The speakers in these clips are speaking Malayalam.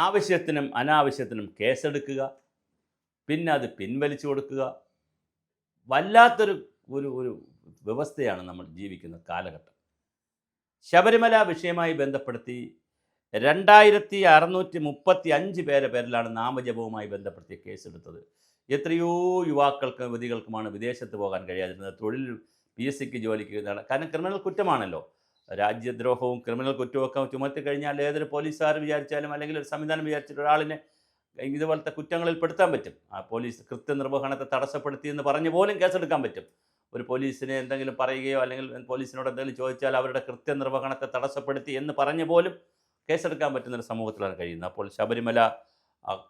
ആവശ്യത്തിനും അനാവശ്യത്തിനും കേസെടുക്കുക, പിന്നെ അത് പിൻവലിച്ചു കൊടുക്കുക. വല്ലാത്തൊരു ഒരു ഒരു വ്യവസ്ഥയാണ് നമ്മൾ ജീവിക്കുന്ന കാലഘട്ടം. ശബരിമല വിഷയമായി ബന്ധപ്പെടുത്തി 2635 പേരിലാണ് നാമജപവുമായി ബന്ധപ്പെടുത്തിയ കേസെടുത്തത്. എത്രയോ യുവാക്കൾക്കും യുവതികൾക്കുമാണ് വിദേശത്ത് പോകാൻ കഴിയാതിരുന്നത്. തൊഴിൽ PSCക്ക് ജോലിക്ക് കാരണം ക്രിമിനൽ കുറ്റമാണല്ലോ. രാജ്യദ്രോഹവും ക്രിമിനൽ കുറ്റമൊക്കെ ചുമത്തി കഴിഞ്ഞാൽ ഏതൊരു പോലീസുകാർ വിചാരിച്ചാലും അല്ലെങ്കിൽ ഒരു സംവിധാനം വിചാരിച്ചിട്ട് ഒരാളിനെ ഇതുപോലത്തെ കുറ്റങ്ങളിൽ പെടുത്താൻ പറ്റും. ആ പോലീസ് കൃത്യനിർവഹണത്തെ തടസ്സപ്പെടുത്തി എന്ന് പറഞ്ഞ് പോലും കേസെടുക്കാൻ പറ്റും. ഒരു പോലീസിനെ എന്തെങ്കിലും പറയുകയോ അല്ലെങ്കിൽ പോലീസിനോട് എന്തെങ്കിലും ചോദിച്ചാൽ അവരുടെ കൃത്യനിർവഹണത്തെ തടസ്സപ്പെടുത്തി എന്ന് പറഞ്ഞ് പോലും കേസെടുക്കാൻ പറ്റുന്നൊരു സമൂഹത്തിലാണ് കഴിയുന്നത്. അപ്പോൾ ശബരിമല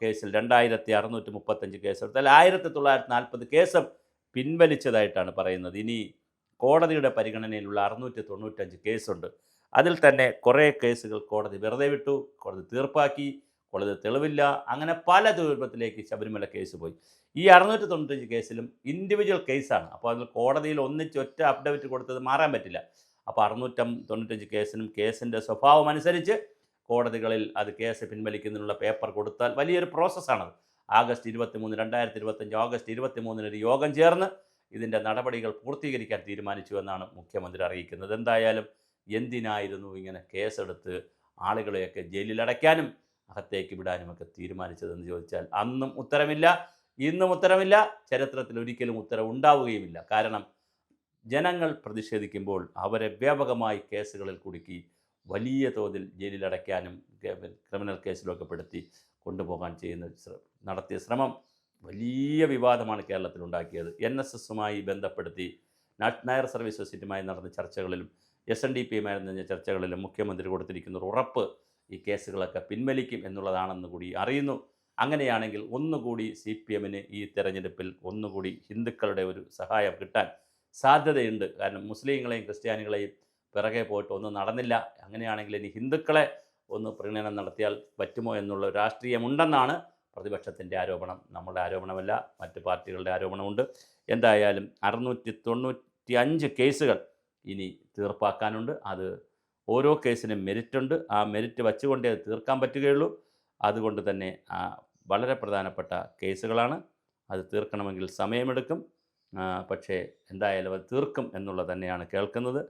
കേസിൽ 2635 കേസെടുത്താൽ 1940 കേസ് പിൻവലിച്ചതായിട്ടാണ് പറയുന്നത്. ഇനി കോടതിയുടെ പരിഗണനയിലുള്ള 695 കേസുണ്ട്. അതിൽ തന്നെ കുറേ കേസുകൾ കോടതി വെറുതെ വിട്ടു, കോടതി തീർപ്പാക്കി, കോടതി തെളിവില്ല, അങ്ങനെ പല രൂപത്തിലേക്ക് ശബരിമല കേസ് പോയി. ഈ 695 കേസിലും ഇൻഡിവിജ്വൽ കേസാണ്. അപ്പോൾ അതിൽ കോടതിയിൽ ഒറ്റ അപ്ഡേറ്റ് കൊടുത്തത് മാറാൻ പറ്റില്ല. അപ്പോൾ 695 കേസിനും കേസിൻ്റെ സ്വഭാവം അനുസരിച്ച് കോടതികളിൽ അത് കേസ് പിൻവലിക്കുന്നതിനുള്ള പേപ്പർ കൊടുത്താൽ വലിയൊരു പ്രോസസ്സാണത്. ആഗസ്റ്റ് 23, 2025 ആഗസ്റ്റ് 23 ഒരു യോഗം ചേർന്ന് ഇതിൻ്റെ നടപടികൾ പൂർത്തീകരിക്കാൻ തീരുമാനിച്ചു എന്നാണ് മുഖ്യമന്ത്രി അറിയിക്കുന്നത്. എന്തായാലും എന്തിനായിരുന്നു ഇങ്ങനെ കേസെടുത്ത് ആളുകളെയൊക്കെ ജയിലിലടയ്ക്കാനും അകത്തേക്ക് വിടാനുമൊക്കെ തീരുമാനിച്ചതെന്ന് ചോദിച്ചാൽ അന്നും ഉത്തരമില്ല, ഇന്നും ഉത്തരമില്ല, ചരിത്രത്തിൽ ഒരിക്കലും ഉത്തരം ഉണ്ടാവുകയുമില്ല. കാരണം ജനങ്ങൾ പ്രതിഷേധിക്കുമ്പോൾ അവരെ വ്യാപകമായി കേസുകളിൽ കുടുക്കി വലിയ തോതിൽ ജയിലിലടയ്ക്കാനും ക്രിമിനൽ കേസിലൊക്കെ പെടുത്തി കൊണ്ടുപോകാൻ നടത്തിയ ശ്രമം വലിയ വിവാദമാണ് കേരളത്തിലുണ്ടാക്കിയത്. NSSുമായി ബന്ധപ്പെടുത്തി നായർ സർവീസ് സൊസൈറ്റിയുമായി നടന്ന ചർച്ചകളിലും SNDPയുമായി നടന്ന ചർച്ചകളിലും മുഖ്യമന്ത്രി കൊടുത്തിരിക്കുന്ന ഒരു ഉറപ്പ് ഈ കേസുകളൊക്കെ പിൻവലിക്കും എന്നുള്ളതാണെന്ന് കൂടി അറിയുന്നു. അങ്ങനെയാണെങ്കിൽ ഒന്നുകൂടി CPMന് ഈ തെരഞ്ഞെടുപ്പിൽ ഒന്നുകൂടി ഹിന്ദുക്കളുടെ ഒരു സഹായം കിട്ടാൻ സാധ്യതയുണ്ട്. കാരണം മുസ്ലിങ്ങളെയും ക്രിസ്ത്യാനികളെയും പിറകെ പോയിട്ട് ഒന്നും നടന്നില്ല. അങ്ങനെയാണെങ്കിൽ ഇനി ഹിന്ദുക്കളെ ഒന്ന് പ്രീണനം നടത്തിയാൽ പറ്റുമോ എന്നുള്ള രാഷ്ട്രീയമുണ്ടെന്നാണ് പ്രതിപക്ഷത്തിൻ്റെ ആരോപണം. നമ്മുടെ ആരോപണമല്ല, മറ്റ് പാർട്ടികളുടെ ആരോപണമുണ്ട്. എന്തായാലും 695 കേസുകൾ ഇനി തീർപ്പാക്കാനുണ്ട്. അത് ഓരോ കേസിനും മെരിറ്റുണ്ട്. ആ മെരിറ്റ് വച്ചുകൊണ്ടേ അത് തീർക്കാൻ പറ്റുകയുള്ളൂ. അതുകൊണ്ട് തന്നെ വളരെ പ്രധാനപ്പെട്ട കേസുകളാണ്. അത് തീർക്കണമെങ്കിൽ സമയമെടുക്കും. പക്ഷേ എന്തായാലും അത് തീർക്കും എന്നുള്ളത് തന്നെയാണ് കേൾക്കുന്നത്.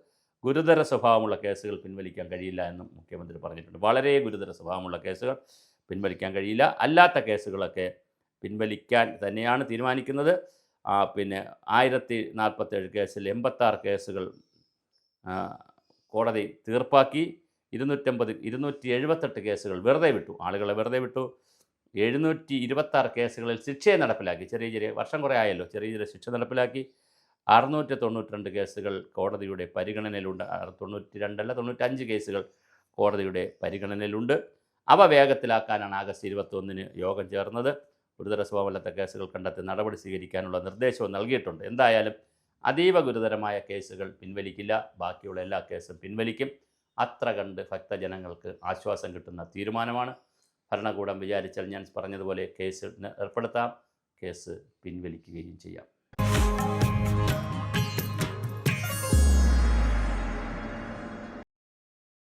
ഗുരുതര സ്വഭാവമുള്ള കേസുകൾ പിൻവലിക്കാൻ കഴിയില്ല എന്നും മുഖ്യമന്ത്രി പറഞ്ഞിട്ടുണ്ട്. വളരെ ഗുരുതര സ്വഭാവമുള്ള കേസുകൾ പിൻവലിക്കാൻ കഴിയില്ല. അല്ലാത്ത കേസുകളൊക്കെ പിൻവലിക്കാൻ തന്നെയാണ് തീരുമാനിക്കുന്നത്. പിന്നെ 1047 കേസിൽ 86 കേസുകൾ കോടതി തീർപ്പാക്കി. 278 കേസുകൾ വെറുതെ വിട്ടു, ആളുകളെ വെറുതെ വിട്ടു. 726 കേസുകളിൽ ശിക്ഷയെ നടപ്പിലാക്കി. ചെറിയ വർഷം കുറേ ആയല്ലോ, ചെറിയ ശിക്ഷ നടപ്പിലാക്കി. 692 കേസുകൾ കോടതിയുടെ പരിഗണനയിലുണ്ട്. 95 കേസുകൾ കോടതിയുടെ പരിഗണനയിലുണ്ട്. അവ വേഗത്തിലാക്കാനാണ് ആഗസ്റ്റ് 21 യോഗം ചേർന്നത്. ഗുരുതര സ്വഭാവമല്ലാത്ത കേസുകൾ കണ്ടെത്തി നടപടി സ്വീകരിക്കാനുള്ള നിർദ്ദേശവും നൽകിയിട്ടുണ്ട്. എന്തായാലും അതീവ ഗുരുതരമായ കേസുകൾ പിൻവലിക്കില്ല, ബാക്കിയുള്ള എല്ലാ കേസും പിൻവലിക്കും. അത്ര കണ്ട് ഭക്തജനങ്ങൾക്ക് ആശ്വാസം കിട്ടുന്ന തീരുമാനമാണ്. ഭരണകൂടം വിചാരിച്ചാൽ ഞാൻ പറഞ്ഞതുപോലെ കേസ് ഏർപ്പെടുത്താം, കേസ് പിൻവലിക്കുകയും ചെയ്യാം.